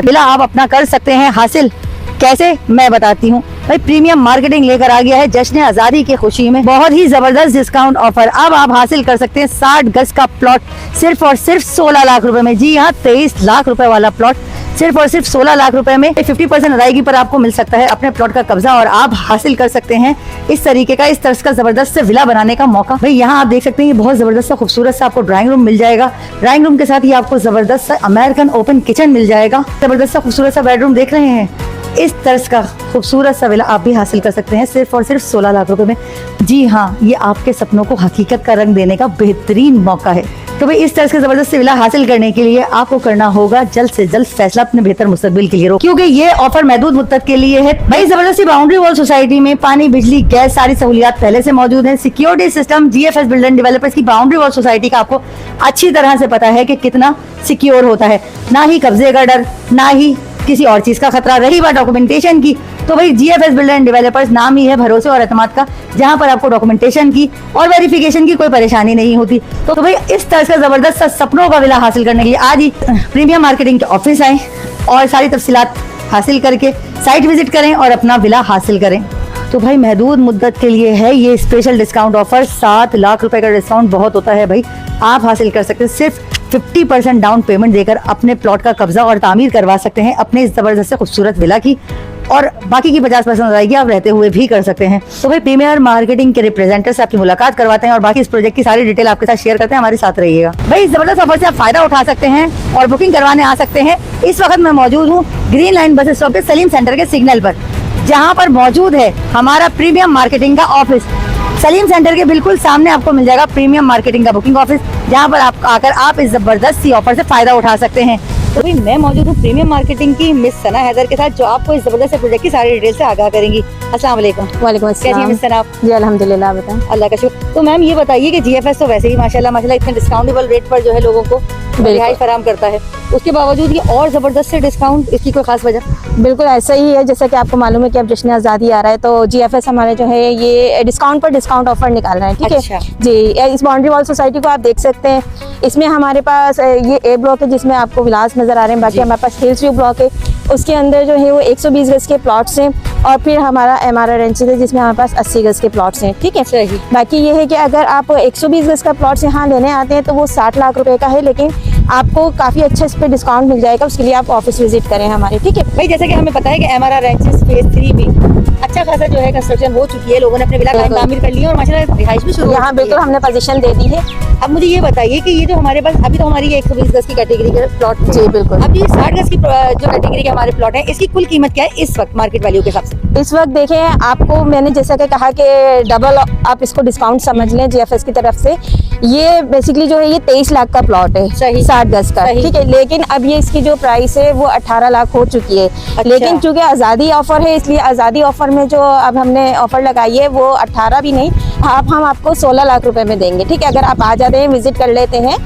Villa आप अपना कर सकते हैं हासिल। कैसे, मैं बताती हूँ भाई। प्रीमियम मार्केटिंग लेकर आ गया है जश्न आजादी की खुशी में बहुत ही जबरदस्त डिस्काउंट ऑफर। अब आप हासिल कर सकते हैं 60 गज का प्लॉट सिर्फ और सिर्फ 16 लाख रुपए में। जी हाँ, 23 लाख रुपए वाला प्लॉट सिर्फ और सिर्फ 16 लाख रुपए में 50% अदायगी पर आपको मिल सकता है अपने प्लॉट का कब्जा, और आप हासिल कर सकते हैं इस तरीके का, इस तरह का जबरदस्त से विला बनाने का मौका। भाई यहाँ आप देख सकते हैं ये बहुत जबरदस्त सा खूबसूरत सा आपको ड्राइंग रूम मिल जाएगा। ड्राइंग रूम के साथ ही आपको जबरदस्त सा अमेरिकन ओपन किचन मिल जाएगा। जबरदस्त सा खूबसूरत सा बेडरूम देख रहे हैं, इस तर्ज का खूबसूरत सा विला आप भी हासिल कर सकते हैं सिर्फ और सिर्फ 16 लाख रुपए में। जी हाँ, ये आपके सपनों को हकीकत का रंग देने का बेहतरीन मौका है। तो भाई इस तरह के जबरदस्त विला हासिल करने के लिए आपको करना होगा जल्द से जल्द फैसला अपने बेहतर मुस्तकबिल के लिए, क्योंकि ये ऑफर महदूद मुद्दत के लिए है। भाई जबरदस्ती बाउंड्री वॉल सोसाइटी में पानी, बिजली, गैस सारी सहूलियात पहले से मौजूद है। Security system GFS builder and developers की बाउंड्री वॉल सोसाइटी का आपको अच्छी तरह से पता है कि कितना सिक्योर होता है। ना ही कब्जे का डर, ना ही किसी और चीज का खतरा। रही बात डॉक्यूमेंटेशन की, तो भाई जीएफएस बिल्डर एंड डेवलपर्स नाम ही है भरोसे और एतमाद का, जहां पर आपको डॉक्यूमेंटेशन की और वेरिफिकेशन की कोई परेशानी नहीं होती। तो भाई इस तरह का जबरदस्त सा सपनों का विला हासिल करने के लिए आज ही प्रीमियम मार्केटिंग के ऑफिस आए और सारी तफसीलात हासिल करके साइट विजिट करें और अपना विला हासिल करें। तो भाई महदूद मुद्दत के लिए है ये स्पेशल डिस्काउंट ऑफर। 7 लाख रुपए का डिस्काउंट बहुत होता है भाई। आप हासिल कर सकते हैं सिर्फ 50% डाउन पेमेंट देकर अपने प्लॉट का कब्जा और तामीर करवा सकते हैं अपने इस जबरदस्त खूबसूरत विला की, और बाकी की 50% अदायगी आप रहते हुए भी कर सकते हैं। तो भाई प्रीमियर मार्केटिंग के रिप्रेजेंटेटिव से आपकी मुलाकात करवाते हैं और बाकी इस प्रोजेक्ट की सारी डिटेल आपके साथ शेयर करते हैं। हमारे साथ रहिएगा भाई। इस जबरदस्त ऑफर से आप फायदा उठा सकते हैं और बुकिंग करवाने आ सकते हैं। इस वक्त मैं मौजूद हूँ ग्रीन लाइन बस स्टॉप पे सलीम सेंटर के सिग्नल पर, जहाँ पर मौजूद है हमारा प्रीमियम मार्केटिंग का ऑफिस। सलीम सेंटर के बिल्कुल सामने आपको मिल जाएगा प्रीमियम मार्केटिंग का बुकिंग ऑफिस, जहां पर आप आकर आप इस जबरदस्त सी ऑफर से फायदा उठा सकते हैं। तो भाई मैं मौजूद हूँ प्रीमियम मार्केटिंग की मिस सना हैदर के साथ, जो आपको इस जबरदस्त प्रोजेक्ट की सारी डिटेल से आगाह करेंगी। अस्सलाम वालेकुम। वालेकुम अस्सलाम। कैसी हैं मिस सना आप? जी अल्हम्दुलिल्लाह, बताएं। अल्लाह का शुक्र। तो मैम ये बताइए कि जीएफएस तो वैसे ही माशाल्लाह इतने डिस्काउंटेबल रेट पर जो है लोगों को रिहाई फराहम करता है, उसके बावजूद ये और जबरदस्त से डिस्काउंट, इसकी कोई खास वजह? बिल्कुल ऐसा ही है, जैसा कि आपको मालूम है कि अब जश्न आज़ादी आ रहा है, तो जीएफएस हमारे जो है ये डिस्काउंट पर डिस्काउंट ऑफर निकाल रहे हैं। ठीक अच्छा। है जी। इस बाउंड्री वॉल सोसाइटी को आप देख सकते हैं, इसमें हमारे पास ये ए ब्लॉक है जिसमें आपको विलास नजर आ रहे हैं। बाकी हमारे पास हिल्स व्यू ब्लॉक है, उसके अंदर जो है वो 120 गज के प्लॉट्स हैं, और फिर हमारा एमआरआर रेंचेस है जिसमें हमारे पास 80 गज के प्लॉट्स हैं। ठीक है सही। बाकी ये है कि अगर आप 120 गज का प्लॉट्स यहाँ लेने आते हैं तो वो 60 लाख रुपए का है, लेकिन आपको काफी अच्छे इस पे डिस्काउंट मिल जाएगा। उसके लिए आप ऑफिस विजिट करें हमारे। ठीक है भाई, जैसे कि हमें पता है कि एमआरआर रेंचेस फेज 3 में अच्छा खासा जो है कंस्ट्रक्शन हो चुकी है, लोगों ने अपने विला कायम तामीर कर ली है और माशाल्लाह रिहाइश भी शुरू। यहाँ बिल्कुल हमने पोजीशन दे दी है। अब मुझे ये बताइए कि ये जो हमारे पास अभी तो हमारी ये 120 गज की कैटेगरी के प्लॉट, जी बिल्कुल, अभी 60 गज की जो कैटेगरी के हमारे प्लॉट है, इसकी कुल कीमत क्या है इस वक्त मार्केट वैल्यू के हिसाब से? इस वक्त देखें, आपको मैंने जैसा कि कहा कि डबल आप इसको डिस्काउंट समझ लें जीएफएस की तरफ से। ये बेसिकली जो है ये 23 लाख का प्लॉट है, सही, 60 गज का। ठीक है, लेकिन अब ये इसकी जो प्राइस है वो 18 लाख हो चुकी है। अच्छा। लेकिन चूंकि आज़ादी ऑफर है, इसलिए आज़ादी ऑफर में जो अब हमने ऑफर लगाई है वो 18 भी नहीं, हम आपको 16 लाख रुपए में देंगे। ठीक है, अगर आप आ जाते हैं, विजिट कर लेते हैं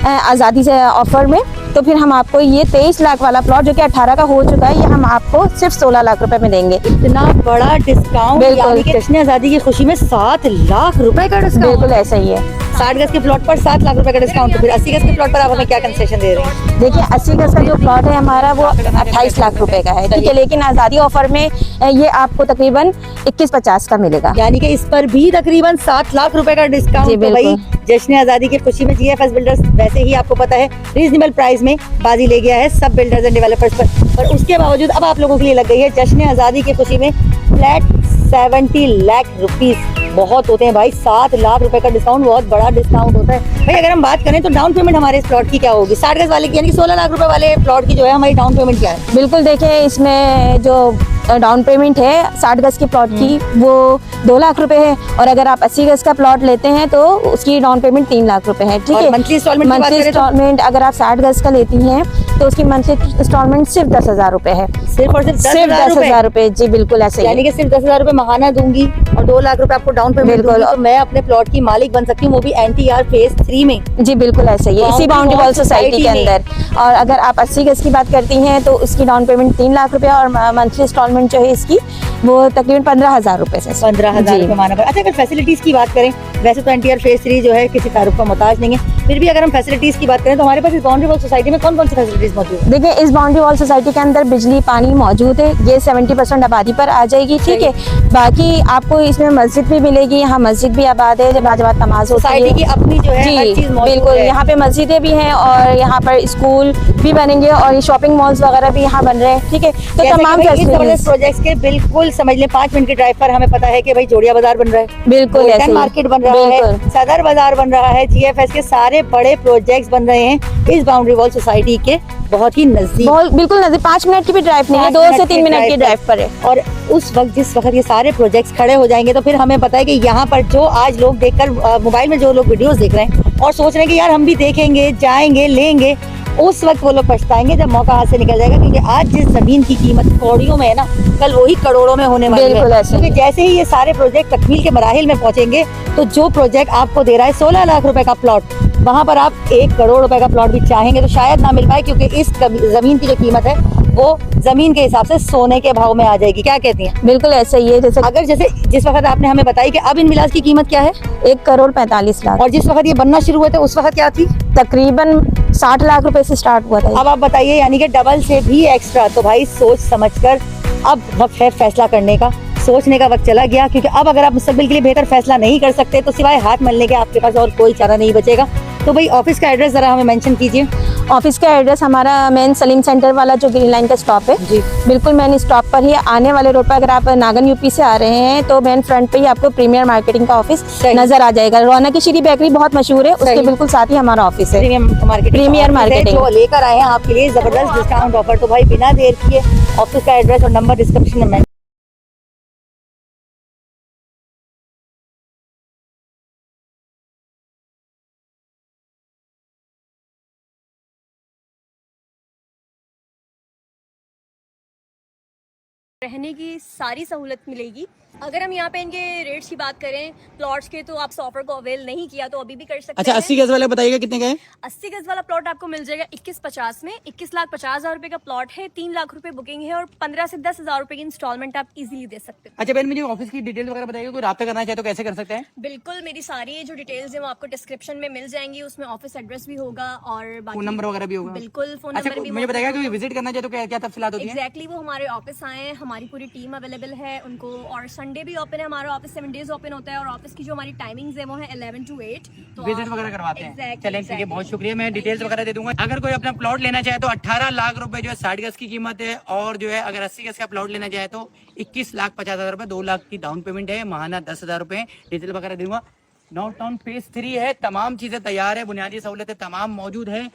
आज़ादी से ऑफर में, तो फिर हम आपको ये 23 लाख वाला प्लॉट जो कि 18 का हो चुका है, ये हम आपको सिर्फ 16 लाख रुपए में देंगे। इतना बड़ा डिस्काउंट, यानी कि जश्न आज़ादी की खुशी में 7 लाख रुपए का डिस्काउंट। बिल्कुल ऐसा ही है। 60 गज के प्लॉट पर 7 लाख रुपए का डिस्काउंट, तो फिर 80 गज के प्लॉट पर आप हमें क्या कंसेशन दे रहे हैं? देखिए 80 गज का जो प्लॉट है हमारा वो 28 लाख रुपए का है। ठीक है, लेकिन आज़ादी ऑफर में ये आपको तकरीबन 2150 का मिलेगा, यानी कि इस पर भी तकरीबन 7 लाख रुपए का डिस्काउंट। तो भाई जश्न आज़ादी की खुशी में जीएफएस बिल्डर्स वैसे ही आपको पता है रीजनेबल प्राइस में बाजी ले गया है सब बिल्डर्स एंड डेवलपर्स पर उसके बावजूद अब आप लोगों के लिए लग गई है जश्न आज़ादी की खुशी में फ्लैट 70 लाख रुपीस। बहुत होते हैं भाई, 7 लाख रुपए का डिस्काउंट बहुत बड़ा डिस्काउंट होता है भाई। अगर हम बात करें तो डाउन पेमेंट हमारे इस प्लॉट की क्या होगी? 60 गज वाले की यानी कि 16 लाख रुपए वाले प्लॉट की जो है हमारी डाउन पेमेंट क्या है? बिल्कुल देखिए, इसमें जो डाउन पेमेंट है 60 गज की प्लॉट की वो 2 लाख रुपए है, और अगर आप 80 गज का प्लॉट लेते हैं तो उसकी डाउन पेमेंट 3 लाख रुपए है। ठीक है, मंथली इंस्टॉलमेंट अगर आप 60 गज का लेती हैं तो उसकी मंथली इंस्टॉलमेंट सिर्फ 10,000 रुपए है। सिर्फ और सिर्फ सिर्फ 10,000 रुपए। जी बिल्कुल ऐसे ही यानी कि सिर्फ 10,000 रुपए महाना दूंगी और 2 लाख रुपए आपको डाउन पेमेंट बिल्कुल। दूंगी, तो मैं अपने प्लॉट की मालिक बन सकती हूँ, वो भी NTR फेज 3 में। जी बिल्कुल ऐसे ही है, इसी बाउंड्री वॉल सोसाइटी के अंदर। और अगर आप 80 गज की बात करती हैं तो उसकी डाउन पेमेंट 3 लाख रुपए और मंथली इंस्टॉलमेंट जो है इसकी वो तकरीबन 15,000 रुपए से 15,000 रुपए माना पड़ेगा। अच्छा, अगर फैसिलिटीज की बात करें, वैसे तो NTR फेज 3 जो है किसी तारुफ का मोहताज नहीं है, फिर भी अगर हम फैसिलिटीज की बात करें तो हमारे पास इस बाउंड्री वॉल सोसाइटी में कौन कौन सी फैसिलिटीज मौजूद है? देखिए, इस बाउंड्री वॉल सोसाइटी के अंदर बिजली पानी मौजूद है, ये 70% आबादी पर आ जाएगी, ठीक है। बाकी आपको इसमें मस्जिद भी मिलेगी, यहाँ मस्जिद भी आबाद है, जब बाजमात नमाज होती सोसाइटी की है। अपनी जो है हर जी चीज मौजूद बिल्कुल, है। यहाँ पे मस्जिदें भी हैं और यहाँ पर स्कूल भी बनेंगे और ये शॉपिंग मॉल्स वगैरह भी यहाँ बन रहे हैं, ठीक है। तो जैसे तमाम कि भाई इस फैसिलिटीज प्रोजेक्ट्स के बिल्कुल समझ लें 5 मिनट की ड्राइव पर हमें पता है कि भाई जोड़िया बाजार बन रहा है, बिल्कुल गोल्डन ऐसे ही। मार्केट बन रहा है, बिल्कुल। सदर बाजार बन रहा है, GFS के सारे बड़े प्रोजेक्ट्स बन रहे हैं इस बाउंड्री वॉल सोसाइटी के बहुत ही नजदीक। बहुत बिल्कुल नजदीक, 5 मिनट की भी ड्राइव नहीं है, 2 से 3 मिनट की ड्राइव पर है। और उस वक्त जिस वक्त ये सारे प्रोजेक्ट्स खड़े हो जाएंगे तो फिर हमें पता है कि यहाँ पर जो आज लोग देखकर मोबाइल में जो लोग वीडियोस देख रहे हैं और सोच रहे हैं कि यार हम भी देखेंगे, जाएंगे, लेंगे, उस वक्त वो लोग पछताएंगे जब मौका हाथ से निकल जाएगा, क्योंकि आज जिस जमीन की कीमत कौड़ियों में है ना, कल वही करोड़ों में होने वाली बिल्कुल है। ऐसे क्योंकि ही। जैसे ही ये सारे प्रोजेक्ट तकमील के मराहिल में पहुंचेंगे तो जो प्रोजेक्ट आपको दे रहा है 16 लाख रुपए का प्लॉट, वहां पर आप 1 करोड़ रुपए का प्लॉट भी चाहेंगे तो शायद ना मिल पाए, क्योंकि इस जमीन की जो कीमत है वो जमीन के हिसाब से सोने के भाव में आ जाएगी। क्या कहती हैं? बिल्कुल ऐसे ही है, जैसे अगर जैसे जिस वक्त आपने हमें बताई कि अब इन विलास की कीमत क्या है 1 करोड़ 45 लाख और जिस वक्त ये बनना शुरू हुए थे उस वक्त क्या थी? तकरीबन 60 लाख रुपए से स्टार्ट हुआ था। अब आप बताइए, यानी कि डबल से भी एक्स्ट्रा। तो भाई सोच समझकर अब वक्त है फैसला करने का, सोचने का वक्त चला गया, क्योंकि अब अगर आप मुस्तकबिल के लिए बेहतर फैसला नहीं कर सकते तो सिवाय हाथ मलने के आपके पास और कोई चारा नहीं बचेगा। तो भाई ऑफिस का एड्रेस जरा हमें मेंशन कीजिए। ऑफिस का एड्रेस हमारा मेन सलीम सेंटर वाला जो ग्रीन लाइन का स्टॉप है, जी बिल्कुल मेन स्टॉप पर ही आने वाले रोड पर, अगर आप नागन यूपी से आ रहे हैं तो मेन फ्रंट पे ही आपको प्रीमियर मार्केटिंग का ऑफिस सही। नजर आ जाएगा। रौनक की श्री बेकरी बहुत मशहूर है, उसके सही। बिल्कुल साथ ही हमारा ऑफिस है। प्रीमियर मार्केटिंग जो लेकर आए हैं आपके लिए जबरदस्त डिस्काउंट ऑफर। तो भाई बिना देर किए ऑफिस का एड्रेस और नंबर डिस्क्रिप्शन में रहने की सारी सहूलत मिलेगी। अगर हम यहाँ पे इनके रेट्स की बात करें प्लॉट्स के, तो आप इस ऑफर को अवेल नहीं किया तो अभी भी कर सकते अच्छा, हैं। 80 गज वाला बताइएगा कितने का है? 80 गज वाला प्लॉट आपको मिल जाएगा 2150 में। 21,50,000 रुपए का प्लॉट है, 3 लाख रुपए बुकिंग है और 15 से 10,000 रुपए की इंस्टॉलमेंट आप इजीली दे सकते हैं। अच्छा बहन, मुझे ऑफिस की डिटेल वगैरह बताइएगा, कोई राब्ता करना चाहे तो कैसे कर सकते हैं? बिल्कुल, मेरी सारी जो डिटेल्स है वो आपको डिस्क्रिप्शन में मिल जाएंगी, उसमें ऑफिस एड्रेस भी होगा और फोन नंबर वगैरह भी होगा? बिल्कुल, फोन अच्छा, नंबर भी मुझे बताइएगा कोई विजिट करना चाहे तो क्या क्या तफसीलात होती हैं? एग्जैक्टली वो हमारे ऑफिस आए, हमारी पूरी टीम अवेलेबल है उनको, और संडे भी ओपन है हमारा ऑफिस, 7 डेज ओपन होता है और ऑफिस की जो हमारी टाइमिंग्स है वो है 11 to 8। तो विजिट वगैरह करवाते हैं। चलें ठीक है, बहुत शुक्रिया, मैं डिटेल्स वगैरह दे दूंगा। अगर कोई अपना प्लॉट लेना चाहे तो 18 लाख रुपए जो है 60 गज की कीमत है, और जो है अगर 80 गज का प्लॉट लेना चाहे तो 21,50,000 रुपए, 2 लाख की डाउन पेमेंट है, महाना 10,000 रुपए। डिटेल वगैरह दूंगा। नॉर्थ टाउन फेज 3 है, तमाम चीजें तैयार है, बुनियादी सहूलतें तमाम मौजूद है।